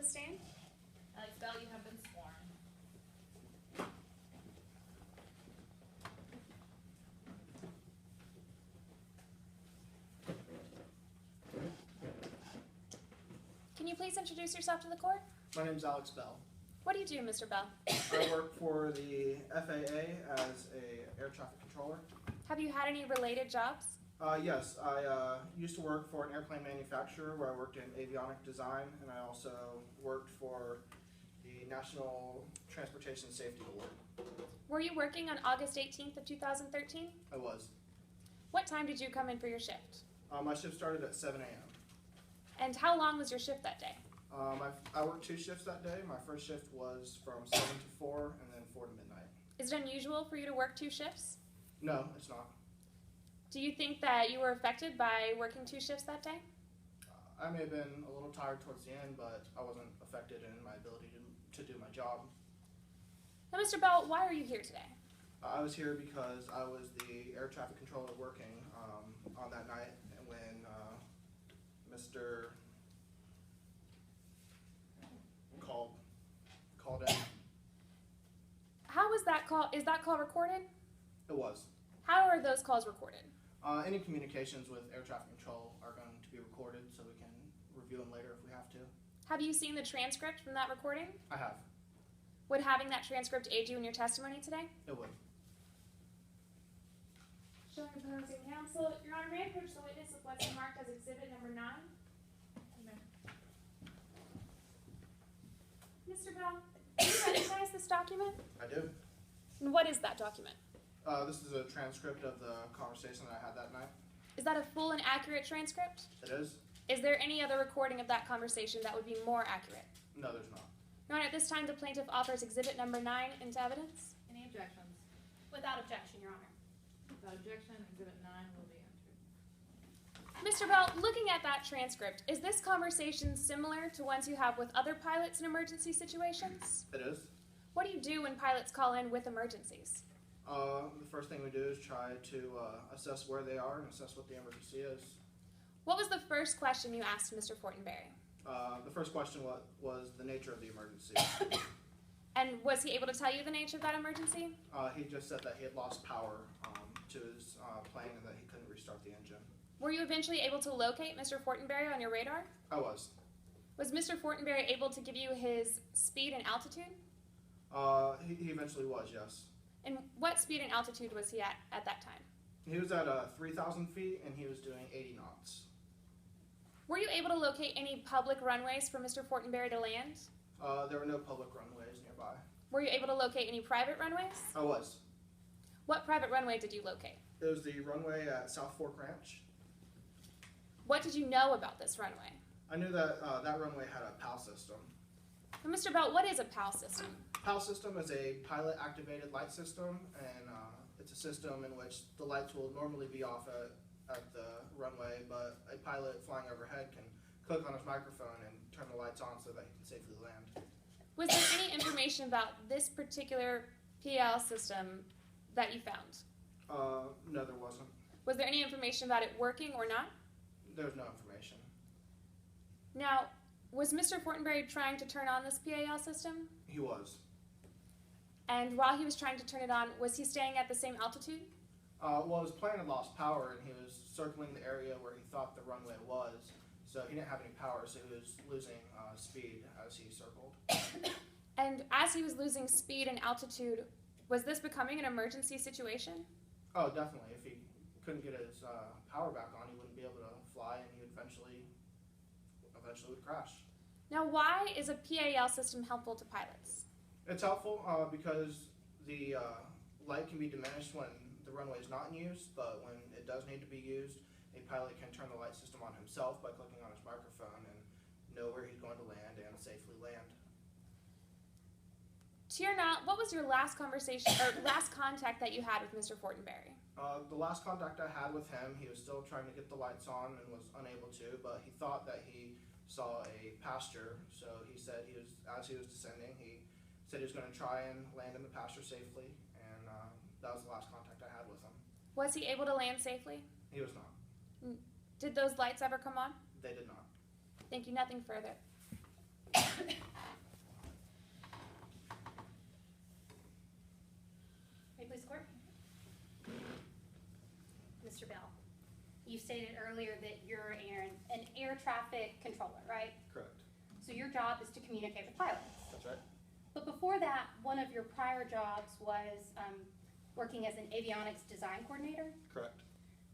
the stand. Alex Bell, you have been sworn. Can you please introduce yourself to the court? My name's Alex Bell. What do you do, Mr. Bell? I work for the FAA as a air traffic controller. Have you had any related jobs? Yes, I used to work for an airplane manufacturer where I worked in avionic design, and I also worked for the National Transportation Safety Board. Were you working on August 18th of 2013? I was. What time did you come in for your shift? My shift started at 7 a.m. And how long was your shift that day? I worked 2 shifts that day. My first shift was from 7 to 4 and then 4 to midnight. Is it unusual for you to work 2 shifts? No, it's not. Do you think that you were affected by working 2 shifts that day? I may have been a little tired towards the end, but I wasn't affected in my ability to do my job. Now, Mr. Bell, why are you here today? I was here because I was the air traffic controller working on that night when Mr. called in. How was that call? Is that call recorded? It was. How are those calls recorded? Any communications with air traffic control are going to be recorded so we can review them later if we have to. Have you seen the transcript from that recording? I have. Would having that transcript aid you in your testimony today? It would. Showing opposing counsel. Your Honor, may I approach the witness with what's marked as exhibit number 9? Mr. Bell, do you recognize this document? I do. And what is that document? This is a transcript of the conversation that I had that night. Is that a full and accurate transcript? It is? Is there any other recording of that conversation that would be more accurate? No, there's not. Your Honor, at this time the plaintiff offers exhibit number 9 into evidence. Any objections? Without objection, Your Honor. Without objection, exhibit 9 will be entered. Mr. Bell, looking at that transcript, is this conversation similar to ones you have with other pilots in emergency situations? It is. What do you do when pilots call in with emergencies? The first thing we do is try to assess where they are and assess what the emergency is. What was the first question you asked Mr. Fortenberry? The first question was the nature of the emergency. And was he able to tell you the nature of that emergency? He just said that he had lost power to his plane and that he couldn't restart the engine. Were you eventually able to locate Mr. Fortenberry on your radar? I was. Was Mr. Fortenberry able to give you his speed and altitude? He eventually was, yes. And what speed and altitude was he at that time? He was at 3,000 feet and he was doing 80 knots. Were you able to locate any public runways for Mr. Fortenberry to land? There were no public runways nearby. Were you able to locate any private runways? I was. What private runway did you locate? It was the runway at South Fork Ranch. What did you know about this runway? I knew that that runway had a PAL system. Now, Mr. Bell, what is a PAL system? PAL system is a pilot-activated light system, and it's a system in which the lights will normally be off at the runway, but a pilot flying overhead can click on his microphone and turn the lights on so that he can safely land. Was there any information about this particular PAL system that you found? No, there wasn't. Was there any information about it working or not? There's no information. Now, was Mr. Fortenberry trying to turn on this PAL system? He was. And while he was trying to turn it on, was he staying at the same altitude? Well, his plane had lost power, and he was circling the area where he thought the runway was, so he didn't have any power, so he was losing speed as he circled. And as he was losing speed and altitude, was this becoming an emergency situation? Oh, definitely. If he couldn't get his power back on, he wouldn't be able to fly, and he would eventually would crash. Now, why is a PAL system helpful to pilots? It's helpful because the light can be diminished when the runway is not in use, but when it does need to be used, a pilot can turn the light system on himself by clicking on his microphone and know where he's going to land and safely land. To your knowledge, what was your last conversation or last contact that you had with Mr. Fortenberry? The last contact I had with him, he was still trying to get the lights on and was unable to, but he thought that he saw a pasture, so he said as he was descending, he said he was going to try and land in the pasture safely, and that was the last contact I had with him. Was he able to land safely? He was not. Did those lights ever come on? They did not. Thank you. Nothing further. May I please court? Mr. Bell, you stated earlier that you're an air traffic controller, right? Correct. So your job is to communicate with pilots. That's right. But before that, one of your prior jobs was working as an avionics design coordinator. Correct.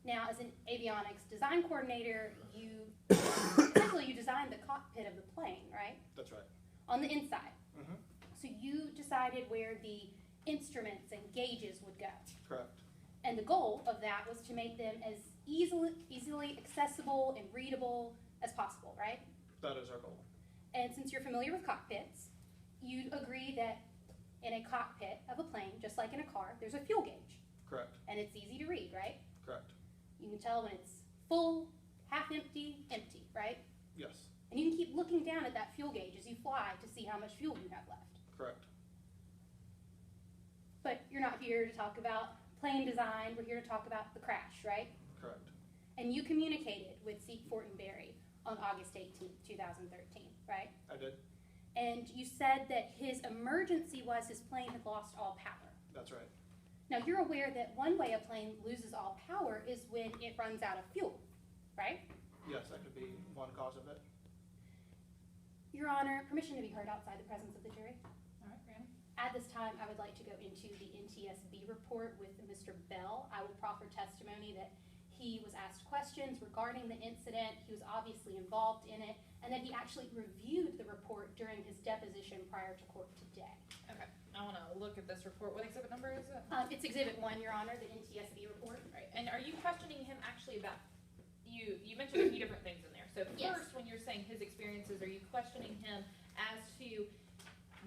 Now, as an avionics design coordinator, you essentially you designed the cockpit of the plane, right? That's right. On the inside. Mm-hmm. So you decided where the instruments and gauges would go. Correct. And the goal of that was to make them as easily accessible and readable as possible, right? That is our goal. And since you're familiar with cockpits, you'd agree that in a cockpit of a plane, just like in a car, there's a fuel gauge. Correct. And it's easy to read, right? Correct. You can tell when it's full, half empty, empty, right? Yes. And you can keep looking down at that fuel gauge as you fly to see how much fuel you have left. Correct. But you're not here to talk about plane design, we're here to talk about the crash, right? Correct. And you communicated with Zeke Fortenberry on August 18th, 2013, right? I did. And you said that his emergency was his plane had lost all power. That's right. Now you're aware that one way a plane loses all power is when it runs out of fuel, right? Yes, that could be one cause of it. Your Honor, permission to be heard outside the presence of the jury. All right, granted. At this time, I would like to go into the NTSB report with Mr. Bell. I will proffer testimony that he was asked questions regarding the incident, he was obviously involved in it, and that he actually reviewed the report during his deposition prior to court today. Okay, I want to look at this report. What exhibit number is it? It's Exhibit 1, Your Honor, the NTSB report. Right, and are you questioning him actually about, you mentioned a few different things in there. So Yes. first, when you're saying his experiences, are you questioning him as to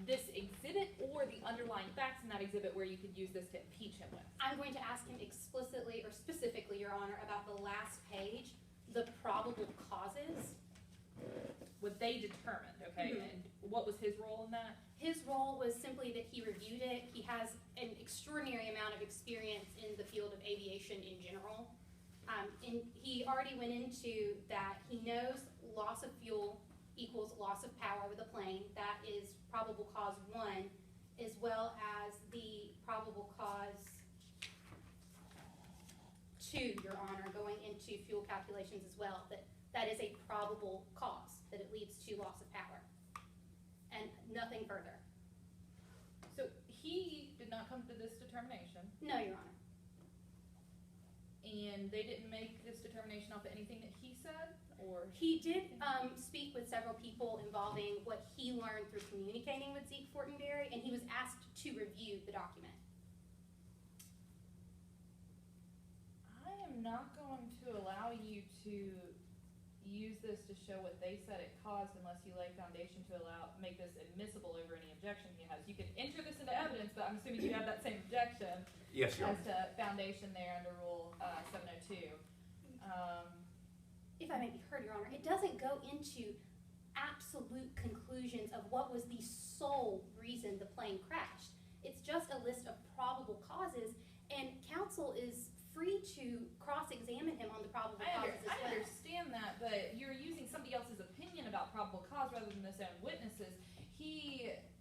this exhibit or the underlying facts in that exhibit where you could use this to impeach him with? I'm going to ask him explicitly or specifically, Your Honor, about the last page, the probable causes. What they determined, okay? Mhm. And what was his role in that? His role was simply that he reviewed it. He has an extraordinary amount of experience in the field of aviation in general. And he already went into that he knows loss of fuel equals loss of power with a plane. That is probable cause 1, as well as the probable cause 2, Your Honor, going into fuel calculations as well, that is a probable cause, that it leads to loss of power. And nothing further. So he did not come to this determination, No, Your Honor. and they didn't make this determination off of anything that he said, or? He did speak with several people involving what he learned through communicating with Zeke Fortenberry, and he was asked to review the document. I am not going to allow you to use this to show what they said it caused unless you lay foundation to make this admissible over any objection he has. You can enter this into evidence, but I'm assuming you have that same objection. Yes, Your As Honor. to foundation there under Rule 702. If I may be heard, Your Honor, it doesn't go into absolute conclusions of what was the sole reason the plane crashed. It's just a list of probable causes, and counsel is free to cross-examine him on the probable causes as I well. understand that, but you're using somebody else's opinion about probable cause rather than his own witnesses.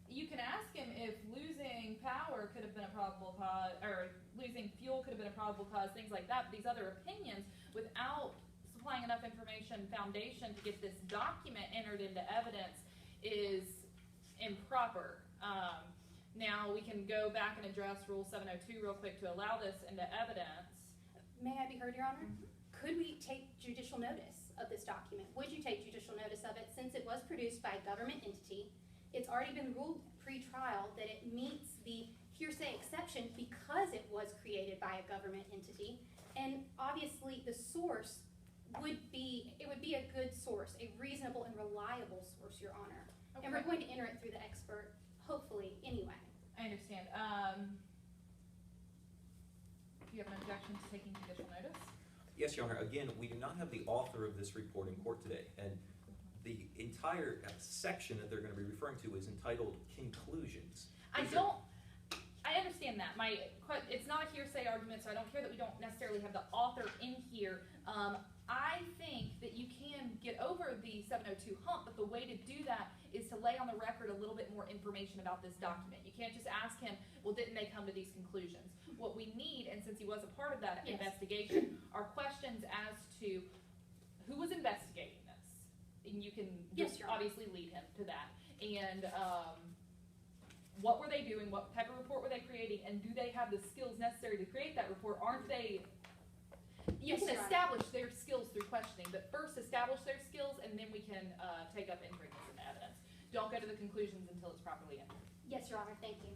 You can ask him if losing power could have been a probable cause, or losing fuel could have been a probable cause, things like that. But these other opinions, without supplying enough information, foundation to get this document entered into evidence, is improper. Now we can go back and address Rule 702 real quick to allow this into evidence. May I be heard, Your Honor? Could we take judicial notice of this document? Would you take judicial notice of it since it was produced by a government entity? It's already been ruled pre-trial that it meets the hearsay exception because it was created by a government entity. And obviously the source would be a good source, a reasonable and reliable source, Your Honor. Okay. And we're going to enter it through the expert, hopefully, anyway. I understand. Do you have an objection to taking judicial notice? Yes, Your Honor. Again, we do not have the author of this report in court today, and the entire section that they're going to be referring to is entitled Conclusions. I understand that. It's not a hearsay argument, so I don't care that we don't necessarily have the author in here. I think that you can get over the 702 hump, but the way to do that is to lay on the record a little bit more information about this document. You can't just ask him, well, didn't they come to these conclusions? What we need, and since he was a part of that Yes. investigation, are questions as to who was investigating this. And you can Yes, just Your Honor. obviously lead him to that. And what were they doing? What type of report were they creating? And do they have the skills necessary to create that report? Aren't they? You Yes, can Your Honor. establish their skills through questioning, but first establish their skills, and then we can take up entering this into evidence. Don't go to the conclusions until it's properly entered. Yes, Your Honor, thank you.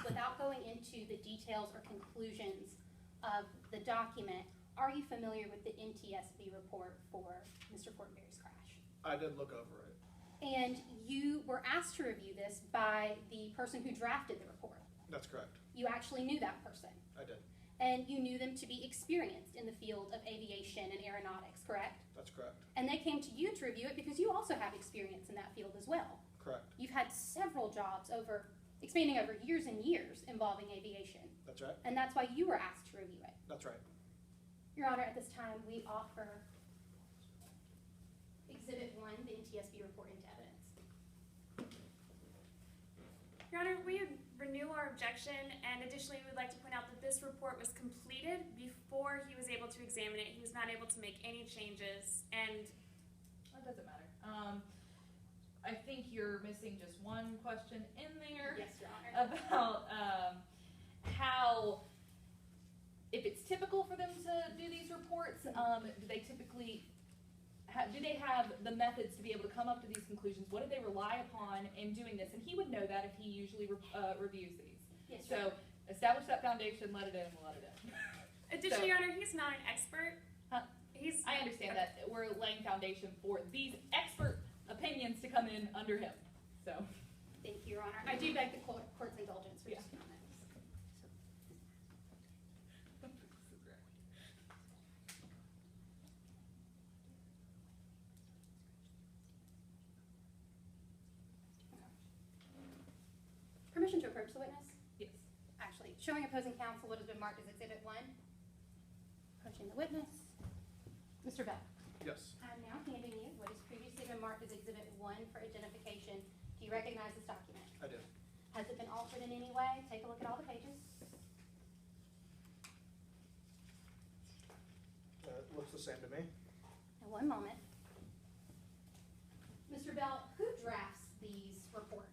Without going into the details or conclusions of the document, are you familiar with the NTSB report for Mr. Fortenberry's crash? I did look over it. And you were asked to review this by the person who drafted the report. That's correct. You actually knew that person, I did. and you knew them to be experienced in the field of aviation and aeronautics, correct? That's correct. And they came to you to review it because you also have experience in that field as well. Correct. You've had several jobs expanding over years and years involving aviation, That's right. and that's why you were asked to review it. That's right. Your Honor, at this time, we offer Exhibit 1, the NTSB report, into evidence. Your Honor, we renew our objection, and additionally, we would like to point out that this report was completed before he was able to examine it. He was not able to make any changes, and That doesn't matter. I think you're missing just one question in there. Yes, Your Honor. About how, if it's typical for them to do these reports, do they typically, do they have the methods to be able to come up to these conclusions? What do they rely upon in doing this? And he would know that if he usually reviews these. Yes, Your So Honor. establish that foundation, let it in, we'll let it in. additionally, So- Your Honor, he's not an expert. Huh? He's. I understand that we're laying foundation for these expert opinions to come in under him, so. Thank you, Your Honor. I do beg the court's indulgence for Yeah. just a moment. Permission to approach the witness? Yes. Actually, showing opposing counsel what has been marked as Exhibit 1. Approaching the witness. Mr. Bell, Yes. I'm now handing you what has previously been marked as Exhibit 1 for identification. Do you recognize this document? I do. Has it been altered in any way? Take a look at all the pages. It looks the same to me. Now, one moment. Mr. Bell, who drafts these reports?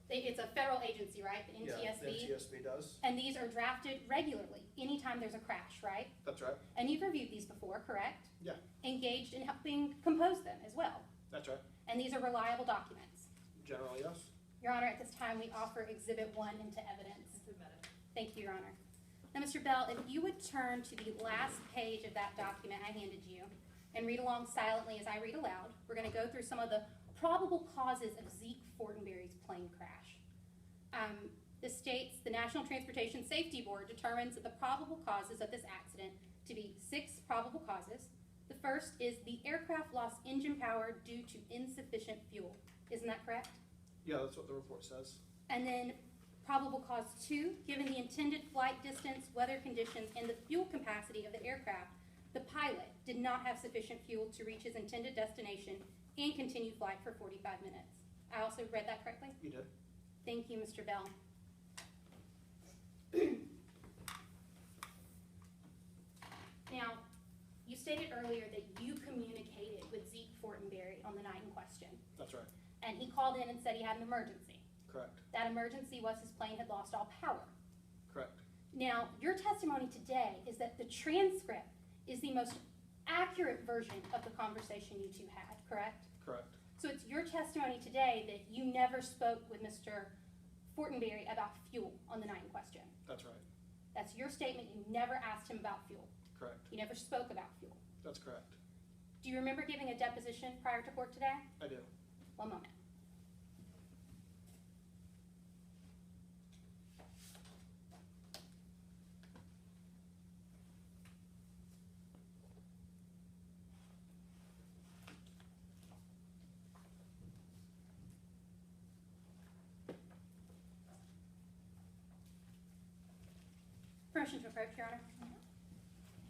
It's a federal agency, right? The Yeah, the NTSB? NTSB does. And these are drafted regularly, anytime there's a crash, right? That's right. And you've reviewed these before, correct? Yeah. Engaged in helping compose them as well. That's right. And these are reliable documents. Generally, yes. Your Honor, at this time, we offer Exhibit 1 into evidence. It's admitted. Thank you, Your Honor. Now, Mr. Bell, if you would turn to the last page of that document I handed you and read along silently as I read aloud, we're going to go through some of the probable causes of Zeke Fortenberry's plane crash. This states the National Transportation Safety Board determines that the probable causes of this accident to be 6 probable causes. The first is the aircraft lost engine power due to insufficient fuel. Isn't that correct? Yeah, that's what the report says. And then probable cause 2, given the intended flight distance, weather conditions, and the fuel capacity of the aircraft, the pilot did not have sufficient fuel to reach his intended destination and continue flight for 45 minutes. I also read that correctly? You did. Thank you, Mr. Bell. Now, you stated earlier that you communicated with Zeke Fortenberry on the night in question, That's right. and he called in and said he had an emergency. Correct. That emergency was his plane had lost all power. Correct. Now, your testimony today is that the transcript is the most accurate version of the conversation you two had, correct? Correct. So it's your testimony today that you never spoke with Mr. Fortenberry about fuel on the night in question. That's right. That's your statement. You never asked him about fuel. Correct. You never spoke about fuel. That's correct. Do you remember giving a deposition prior to court today? I do. One moment. Permission to approach, Your Honor.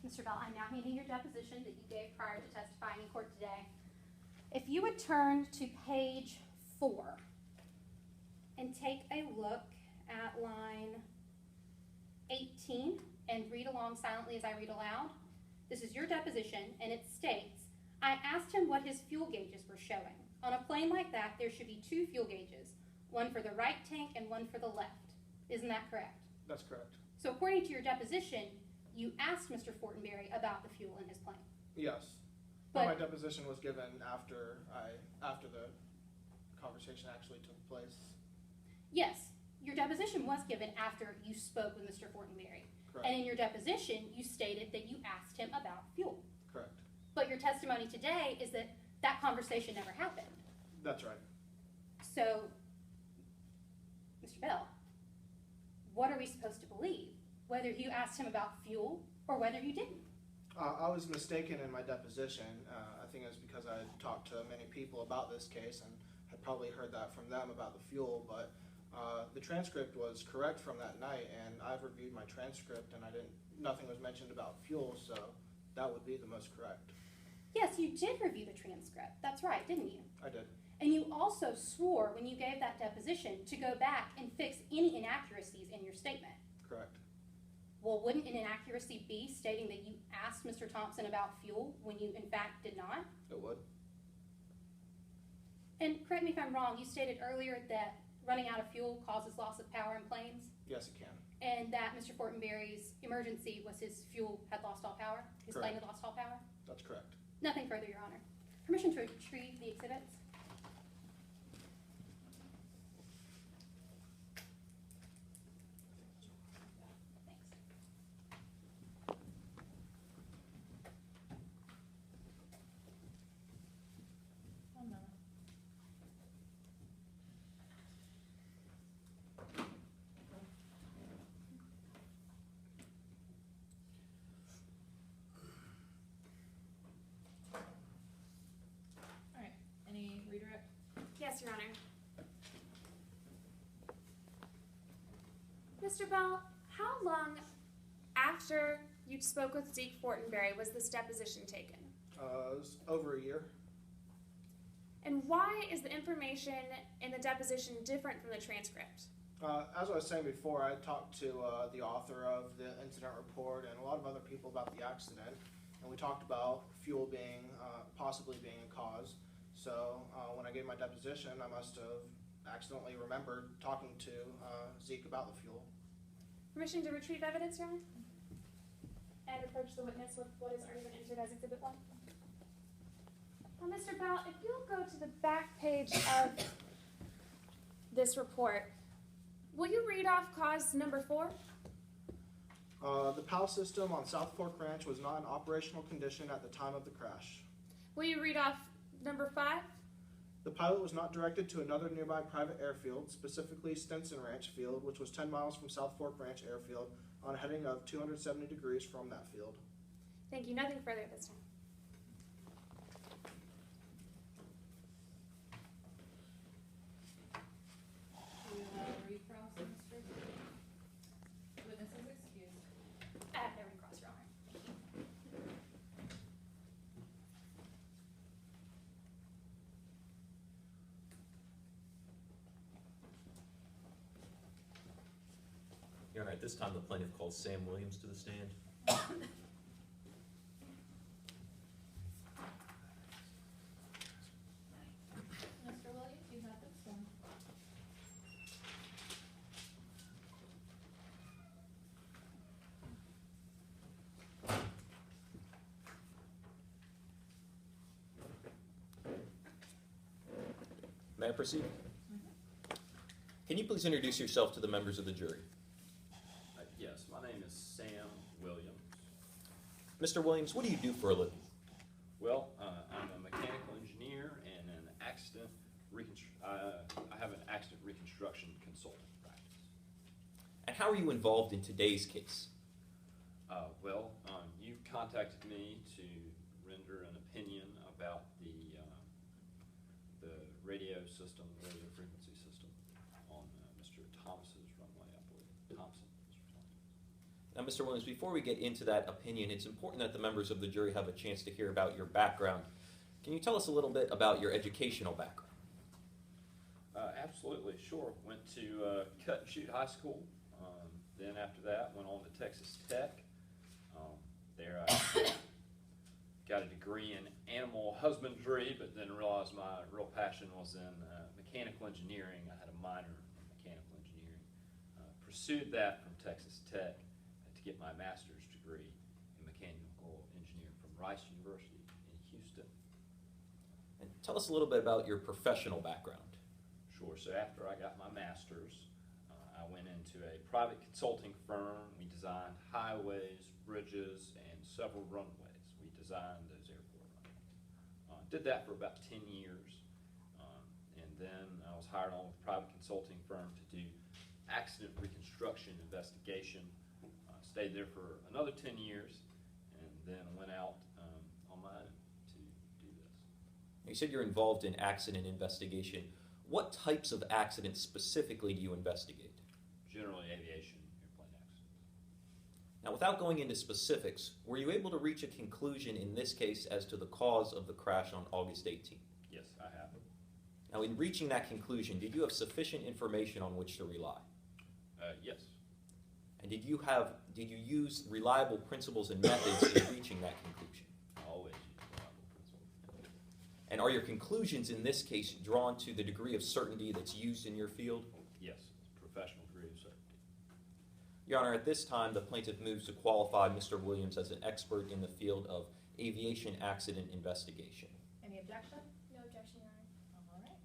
Mr. Bell, I'm now handing your deposition that you gave prior to testifying in court today. If you would turn to page 4 and take a look at line 18 and read along silently as I read aloud. This is your deposition, and it states, I asked him what his fuel gauges were showing. On a plane like that, there should be 2 fuel gauges, one for the right tank and one for the left. Isn't that correct? That's correct. So according to your deposition, you asked Mr. Fortenberry about the fuel in his plane. Yes. But my deposition was given after the conversation actually took place. yes, your deposition was given after you spoke with Mr. Fortenberry. Correct. And in your deposition, you stated that you asked him about fuel. Correct. But your testimony today is that that conversation never happened. That's right. So, Mr. Bell, what are we supposed to believe? Whether you asked him about fuel or whether you didn't? I was mistaken in my deposition. I think it's because I had talked to many people about this case and had probably heard that from them about the fuel, but the transcript was correct from that night, and I've reviewed my transcript, and nothing was mentioned about fuel, so that would be the most correct. Yes, you did review the transcript. That's right, didn't you? I did. And you also swore when you gave that deposition to go back and fix any inaccuracies in your statement. Correct. Well, wouldn't an inaccuracy be stating that you asked Mr. Thompson about fuel when you in fact did not? It would. And correct me if I'm wrong, you stated earlier that running out of fuel causes loss of power in planes, Yes, it can. and that Mr. Fortenberry's emergency was his fuel had lost all power, his plane Correct. had lost all power? That's correct. Nothing further, Your Honor. Permission to retrieve the exhibits? One moment. All right, any redirect? Yes, Your Honor. Mr. Bell, how long after you spoke with Zeke Fortenberry was this deposition taken? It was over a year. And why is the information in the deposition different from the transcript? As I was saying before, I talked to the author of the incident report and a lot of other people about the accident, and we talked about fuel being possibly being a cause. So when I gave my deposition, I must have accidentally remembered talking to Zeke about the fuel. Permission to retrieve evidence, Your Honor? And approach the witness with what is already been entered as Exhibit 1. Well, Mr. Bell, if you'll go to the back page of this report, will you read off cause number 4? The PAL system on South Fork Ranch was not in operational condition at the time of the crash. Will you read off number 5? The pilot was not directed to another nearby private airfield, specifically Stinson Ranch Field, which was 10 miles from South Fork Ranch Airfield on a heading of 270 degrees from that field. Thank you. Nothing further at this time. Do you have a recross, Mr. Witness is excused. I have no recross, Your Honor. Your Honor, at this time, the plaintiff calls Sam Williams to the stand. Mr. Williams, you have this one. May I proceed? Can you please introduce yourself to the members of the jury? Yes, my name is Sam Williams. Mr. Williams, what do you do for a living? Well, I'm a mechanical engineer and I have an accident reconstruction consultant practice. And how are you involved in today's case? You contacted me to render an opinion about the radio system, the radio frequency system on Mr. Thomas's runway, I believe. Thompson, Mr. Thompson. Now, Mr. Williams, before we get into that opinion, it's important that the members of the jury have a chance to hear about your background. Can you tell us a little bit about your educational background? Absolutely, sure. Went to Cut and Shoot High School. Then after that, went on to Texas Tech. There I got a degree in animal husbandry, but then realized my real passion was in mechanical engineering. I had a minor in mechanical engineering. Pursued that from Texas Tech to get my master's degree in mechanical engineering from Rice University in Houston. And tell us a little bit about your professional background. Sure. So after I got my master's, I went into a private consulting firm. We designed highways, bridges, and several runways. We designed those airport runways. Did that for about 10 years. And then I was hired on with a private consulting firm to do accident reconstruction investigation. Stayed there for another 10 years and then went out on my own to do this. You said you're involved in accident investigation. What types of accidents specifically do you investigate? Generally aviation, airplane accidents. Now, without going into specifics, were you able to reach a conclusion in this case as to the cause of the crash on August 18th? Yes, I have. Now, in reaching that conclusion, did you have sufficient information on which to rely? Yes. And did you use reliable principles and methods in reaching that conclusion? I always use reliable principles. And are your conclusions in this case drawn to the degree of certainty that's used in your field? Yes, it's a professional degree of certainty. Your Honor, at this time, the plaintiff moves to qualify Mr. Williams as an expert in the field of aviation accident investigation. Any objection? No objection, Your Honor. All right.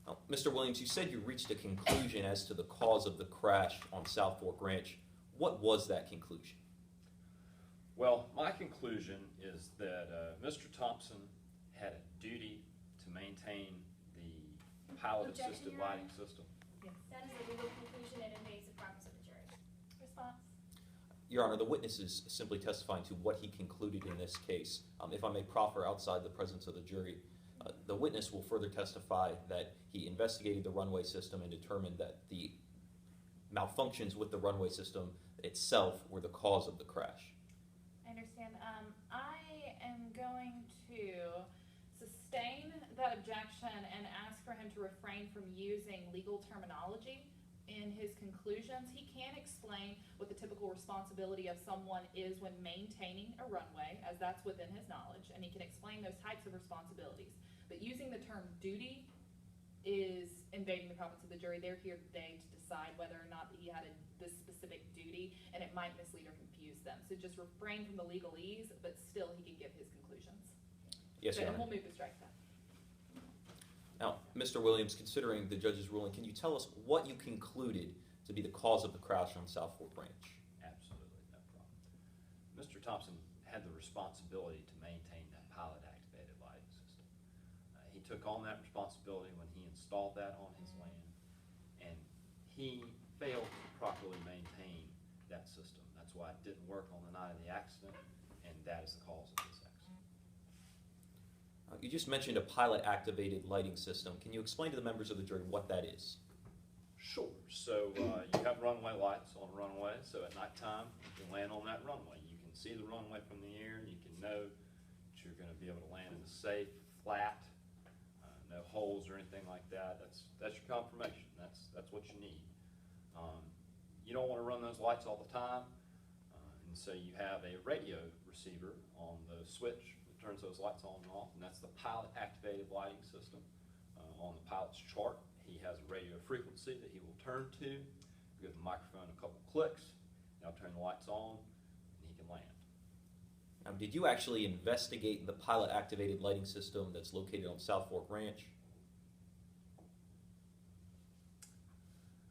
Now, Mr. Williams, you said you reached a conclusion as to the cause of the crash on South Fork Ranch. What was that conclusion? Well, my conclusion is that Mr. Thompson had a duty to maintain the pilot-assisted Objection, Your lighting Honor. system. That is a legal conclusion and invades the province of the jury. Response? Your Honor, the witness is simply testifying to what he concluded in this case. If I may proffer outside the presence of the jury, the witness will further testify that he investigated the runway system and determined that the malfunctions with the runway system itself were the cause of the crash. I understand. I am going to sustain that objection and ask for him to refrain from using legal terminology in his conclusions. He can explain what the typical responsibility of someone is when maintaining a runway, as that's within his knowledge, and he can explain those types of responsibilities. But using the term duty is invading the province of the jury. They're here today to decide whether or not he had this specific duty, and it might mislead or confuse them. So just refrain from the legalese, but still he can give his conclusions. Yes, Your And Honor. we'll move to strike that. Now, Mr. Williams, considering the judge's ruling, can you tell us what you concluded to be the cause of the crash on South Fork Ranch? Absolutely, no problem. Mr. Thompson had the responsibility to maintain that pilot-activated lighting system. He took on that responsibility when he installed that on his land, and he failed to properly maintain that system. That's why it didn't work on the night of the accident, and that is the cause of this accident. You just mentioned a pilot-activated lighting system. Can you explain to the members of the jury what that is? Sure. So you have runway lights on a runway, so at nighttime you can land on that runway. You can see the runway from the air, and you can know that you're going to be able to land in a safe, flat, no holes or anything like that. That's your confirmation. That's what you need. You don't want to run those lights all the time, and so you have a radio receiver on the switch that turns those lights on and off, and that's the pilot-activated lighting system. On the pilot's chart, he has a radio frequency that he will turn to. Give the microphone a couple clicks, that'll turn the lights on, and he can land. Now, did you actually investigate the pilot-activated lighting system that's located on South Fork Ranch?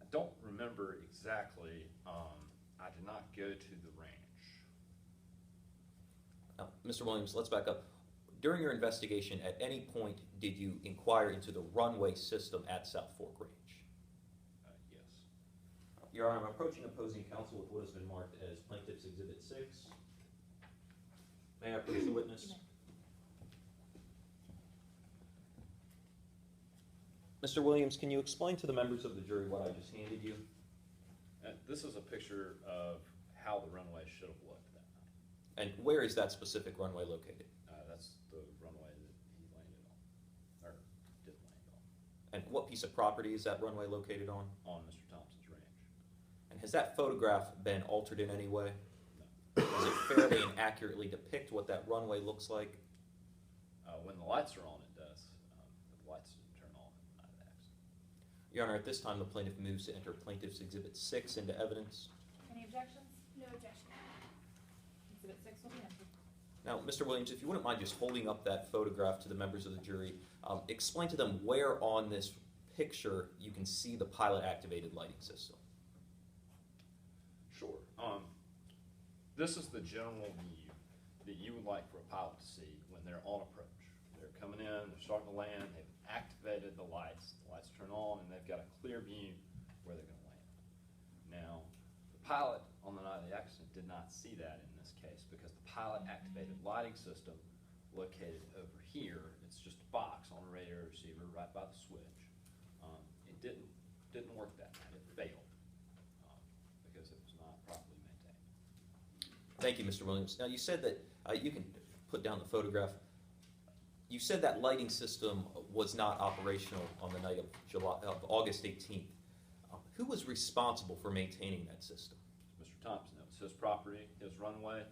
I don't remember exactly. I did not go to the ranch. Now, Mr. Williams, let's back up. During your investigation, at any point did you inquire into the runway system at South Fork Ranch? Yes. Your Honor, I'm approaching opposing counsel with what has been marked as Plaintiffs Exhibit 6. May I approach the witness? Mr. Williams, can you explain to the members of the jury what I just handed you? This is a picture of how the runway should have looked that night. And where is that specific runway located? That's the runway that he landed on, or did land on And what piece of property is that runway located on? Mr. Thompson's ranch. And has that photograph been altered in any way? No. Does it fairly and accurately depict what that runway looks like? When the lights are on, it does. The lights didn't turn on at the night of the accident. Your Honor, at this time, the plaintiff moves to enter Plaintiff's Exhibit 6 into evidence. Any objections? No objection. Exhibit 6 will be entered. Now, Mr. Williams, if you wouldn't mind just holding up that photograph to the members of the jury, explain to them where on this picture you can see the pilot-activated lighting system. Sure. This is the general view that you would like for a pilot to see when they're on approach. They're coming in, they're starting to land, they've activated the lights turn on, and they've got a clear view where they're going to land. Now, the pilot on the night of the accident did not see that in this case because the pilot-activated lighting system located over here, it's just a box on a radio receiver right by the switch. It didn't work that night. It failed because it was not properly maintained. Thank you, Mr. Williams. Now, you said that, you can put down the photograph. You said that lighting system was not operational on the night of August 18th. Who was responsible for maintaining that system? Mr. Thompson, it was his property, his runway,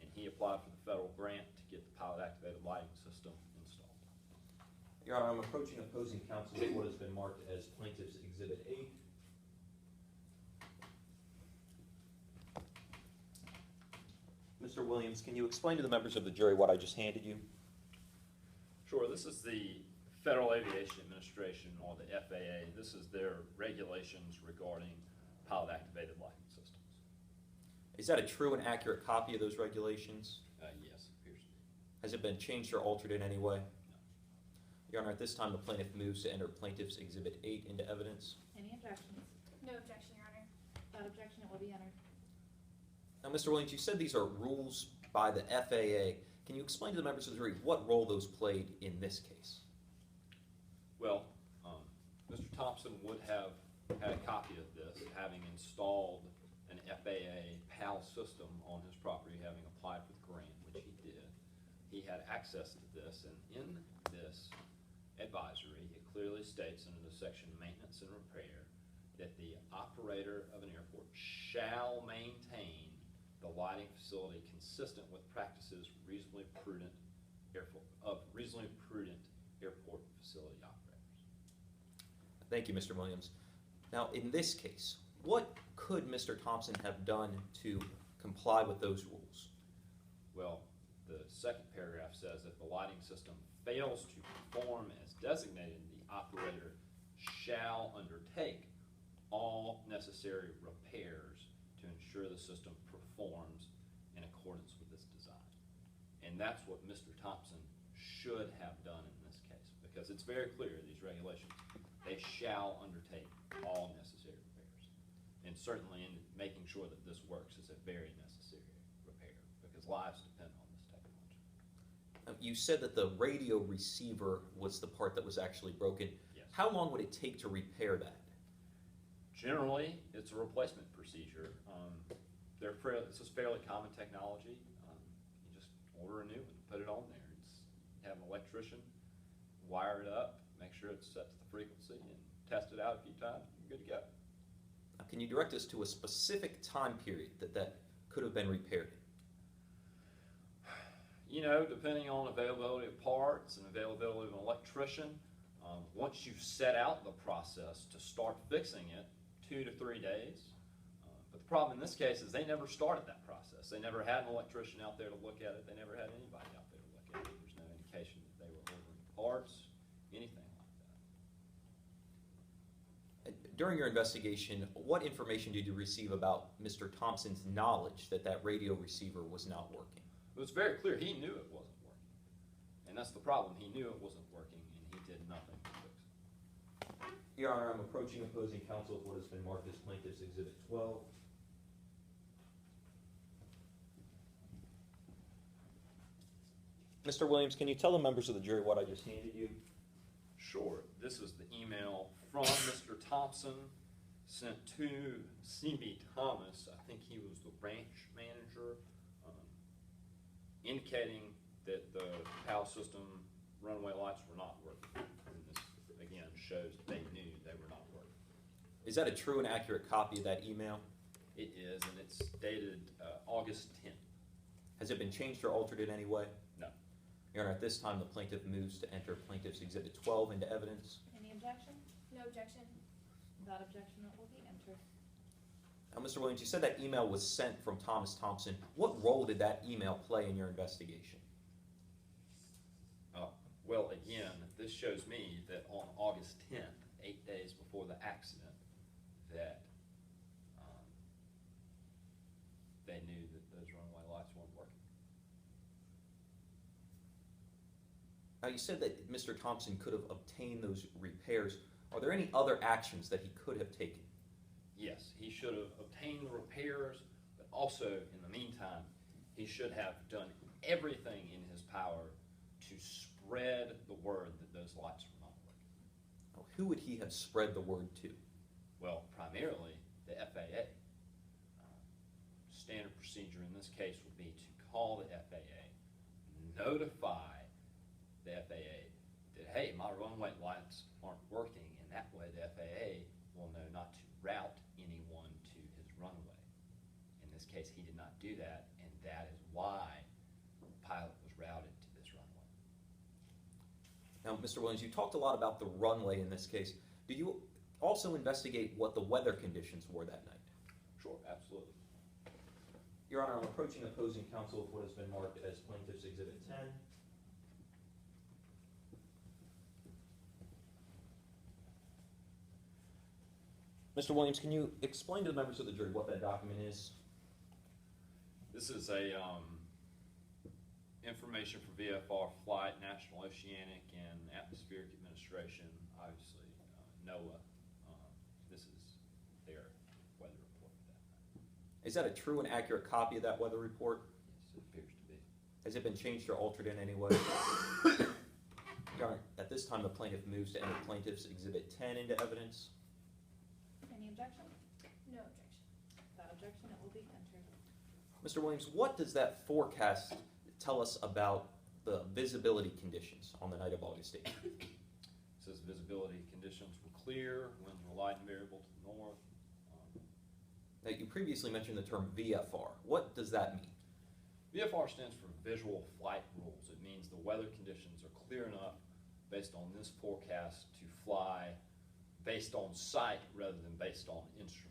and he applied for the federal grant to get the pilot-activated lighting system installed. Your Honor, I'm approaching opposing counsel with what has been marked as Plaintiff's Exhibit 8. Mr. Williams, can you explain to the members of the jury what I just handed you? Sure, this is the Federal Aviation Administration, or the FAA. This is their regulations regarding pilot-activated lighting systems. Is that a true and accurate copy of those regulations? Yes, it appears to be. Has it been changed or altered in any way? No. Your Honor, at this time, the plaintiff moves to enter Plaintiff's Exhibit 8 into evidence. Any objections? No objection, Your Honor. Without objection, it will be entered. Now, Mr. Williams, you said these are rules by the FAA. Can you explain to the members of the jury what role those played in this case? Well, Mr. Thompson would have had a copy of this, having installed an FAA PAL system on his property, having applied for the grant, which he did. He had access to this, and in this advisory, it clearly states under the section Maintenance and Repair that the operator of an airport shall maintain the lighting facility consistent with practices of reasonably prudent airport facility operators. Thank you, Mr. Williams. Now, in this case, what could Mr. Thompson have done to comply with those rules? Well, the second paragraph says if the lighting system fails to perform as designated, the operator shall undertake all necessary repairs to ensure the system performs in accordance with this design. And that's what Mr. Thompson should have done in this case, because it's very clear, these regulations, they shall undertake all necessary repairs. And certainly in making sure that this works is a very necessary repair, because lives depend on this technology. You said that the radio receiver was the part that was actually broken. Yes. How long would it take to repair that? Generally, it's a replacement procedure. This is fairly common technology. You just order a new one, put it on there. Have an electrician wire it up, make sure it's set to the frequency, and test it out a few times, you're good to go. Now, can you direct us to a specific time period that could have been repaired in? You know, depending on availability of parts and availability of an electrician, once you've set out the process to start fixing it, 2 to 3 days. But the problem in this case is they never started that process. They never had an electrician out there to look at it. They never had anybody out there to look at it. There's no indication that they were ordering parts, anything like that. During your investigation, what information did you receive about Mr. Thompson's knowledge that that radio receiver was not working? It was very clear he knew it wasn't working. And that's the problem. He knew it wasn't working, and he did nothing to fix it. Your Honor, I'm approaching opposing counsel of what has been marked as Plaintiff's Exhibit 12. Mr. Williams, can you tell the members of the jury what I just handed you? Sure. This is the email from Mr. Thompson sent to C.B. Thomas, I think he was the ranch manager, indicating that the PAL system runway lights were not working. And this, again, shows that they knew they were not working. Is that a true and accurate copy of that email? It is, and it's dated August 10th. Has it been changed or altered in any way? No. Your Honor, at this time, the plaintiff moves to enter Plaintiff's Exhibit 12 into evidence. Any objection? No objection. Without objection, it will be entered. Now, Mr. Williams, you said that email was sent from Thomas Thompson. What role did that email play in your investigation? Well, again, this shows me that on August 10th, 8 days before the accident, that they knew that those runway lights weren't working. Now, you said that Mr. Thompson could have obtained those repairs. Are there any other actions that he could have taken? Yes, he should have obtained the repairs, but also, in the meantime, he should have done everything in his power to spread the word that those lights were not working. Now, who would he have spread the word to? Well, primarily the FAA. Standard procedure in this case would be to call the FAA, notify the FAA that, hey, my runway lights aren't working, and that way the FAA will know not to route anyone to his runway. In this case, he did not do that, and that is why the pilot was routed to this runway. Now, Mr. Williams, you talked a lot about the runway in this case. Did you also investigate what the weather conditions were that night? Sure, absolutely. Your Honor, I'm approaching opposing counsel with what has been marked as Plaintiff's Exhibit 10. Mr. Williams, can you explain to the members of the jury what that document is? This is a information for VFR flight, National Oceanic and Atmospheric Administration, obviously NOAA. This is their weather report for that night. Is that a true and accurate copy of that weather report? Yes, it appears to be. Has it been changed or altered in any way? Your Honor, at this time, the plaintiff moves to enter Plaintiff's Exhibit 10 into evidence. Any objection? No objection. Without objection, it will be entered. Mr. Williams, what does that forecast tell us about the visibility conditions on the night of August 8th? It says visibility conditions were clear, winds were light and variable to the north. Now, you previously mentioned the term VFR. What does that mean? VFR stands for Visual Flight Rules. It means the weather conditions are clear enough based on this forecast to fly based on sight rather than based on instruments.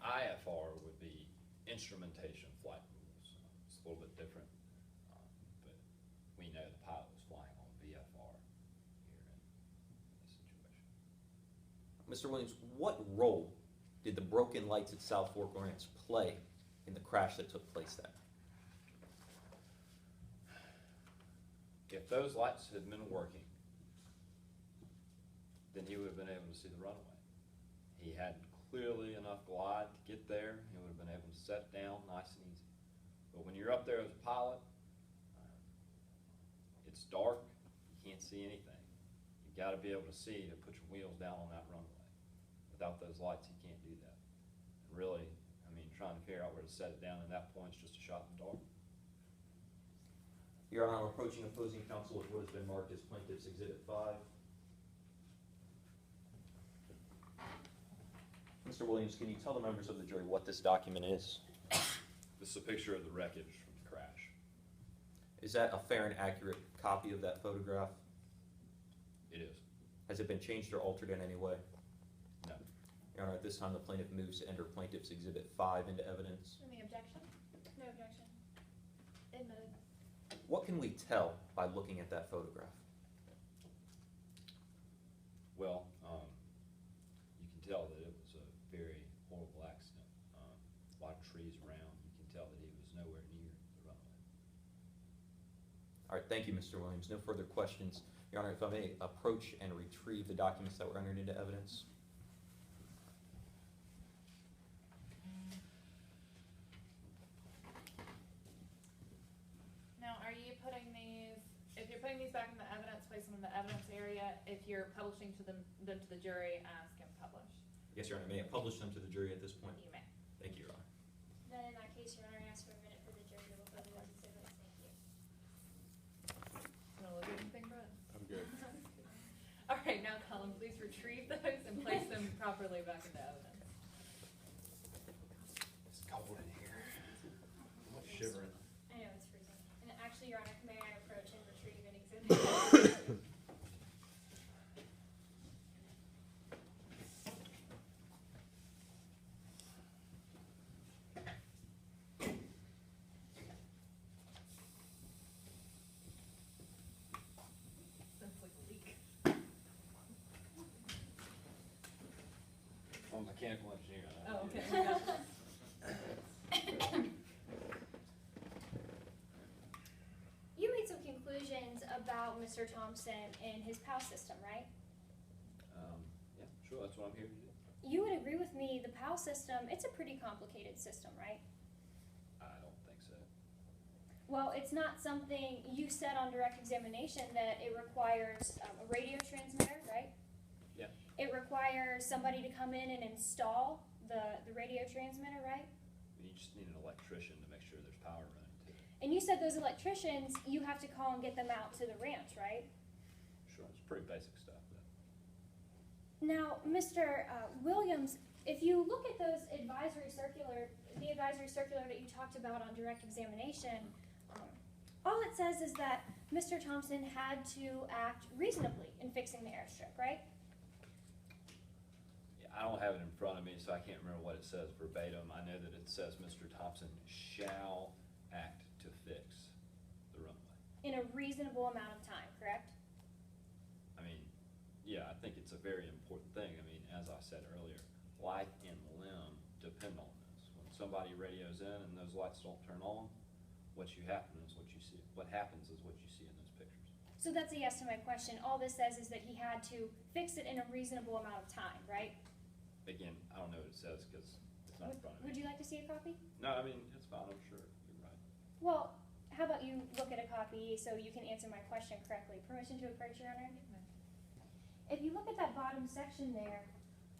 IFR would be instrumentation flight rules. It's a little bit different, but we know the pilot was flying on VFR here in this situation. Mr. Williams, what role did the broken lights at South Fork Ranch play in the crash that took place that night? If those lights had been working, then he would have been able to see the runway. He had clearly enough glide to get there. He would have been able to set down nice and easy. But when you're up there as a pilot, it's dark, you can't see anything. You've got to be able to see to put your wheels down on that runway. Without those lights, you can't do that. And really, I mean, trying to figure out where to set it down at that point is just a shot in the dark. Your Honor, I'm approaching opposing counsel with what has been marked as Plaintiff's Exhibit 5. Mr. Williams, can you tell the members of the jury what this document is? This is a picture of the wreckage from the crash. Is that a fair and accurate copy of that photograph? It is. Has it been changed or altered in any way? No. Your Honor, at this time, the plaintiff moves to enter Plaintiff's Exhibit 5 into evidence. Any objection? No objection. Admitted. What can we tell by looking at that photograph? Well, you can tell that it was a very horrible accident. A lot of trees around. You can tell that he was nowhere near the runway. All right, thank you, Mr. Williams. No further questions. Your Honor, if I may approach and retrieve the documents that were entered into evidence. Now, are you putting these, if you're putting these back in the evidence, place them in the evidence area. If you're publishing them to the jury, ask and publish. Yes, Your Honor, may I publish them to the jury at this point? You may. Thank you, Your Honor. Then in that case, Your Honor, I ask for a minute for the jury to look over those exhibits. Thank you. You wanna look at anything, Brett? I'm good. All right, now Colin, please retrieve those and place them properly back into evidence. It's cold in here. I'm shivering. I know, it's freezing. And actually, Your Honor, may I approach and retrieve an exhibit? Sounds like a leak. I'm a mechanical engineer. I Oh, don't do okay. that. You made some conclusions about Mr. Thompson and his PAL system, right? Yeah, sure, that's what I'm here to do. You would agree with me, the PAL system, it's a pretty complicated system, right? I don't think so. Well, it's not something, you said on direct examination that it requires a radio transmitter, right? Yeah. It requires somebody to come in and install the radio transmitter, right? You just need an electrician to make sure there's power running to it. And you said those electricians, you have to call and get them out to the ranch, right? Sure, it's pretty basic stuff, but Now, Mr. Williams, if you look at those advisory circular, the advisory circular that you talked about on direct examination, all it says is that Mr. Thompson had to act reasonably in fixing the airstrip, right? yeah, I don't have it in front of me, so I can't remember what it says verbatim. I know that it says Mr. Thompson shall act to fix the runway. In a reasonable amount of time, correct? I mean, yeah, I think it's a very important thing. I mean, as I said earlier, life and limb depend on this. When somebody radios in and those lights don't turn on, what happens is what you see. What happens is what you see in those pictures. So that's a yes to my question. All this says is that he had to fix it in a reasonable amount of time, right? Again, I don't know what it says because it's not in front of me. Would you like to see a copy? No, I mean, it's fine, I'm sure, you're right. Well, how about you look at a copy so you can answer my question correctly? Permission to approach, Your Honor? If you look at that bottom section there,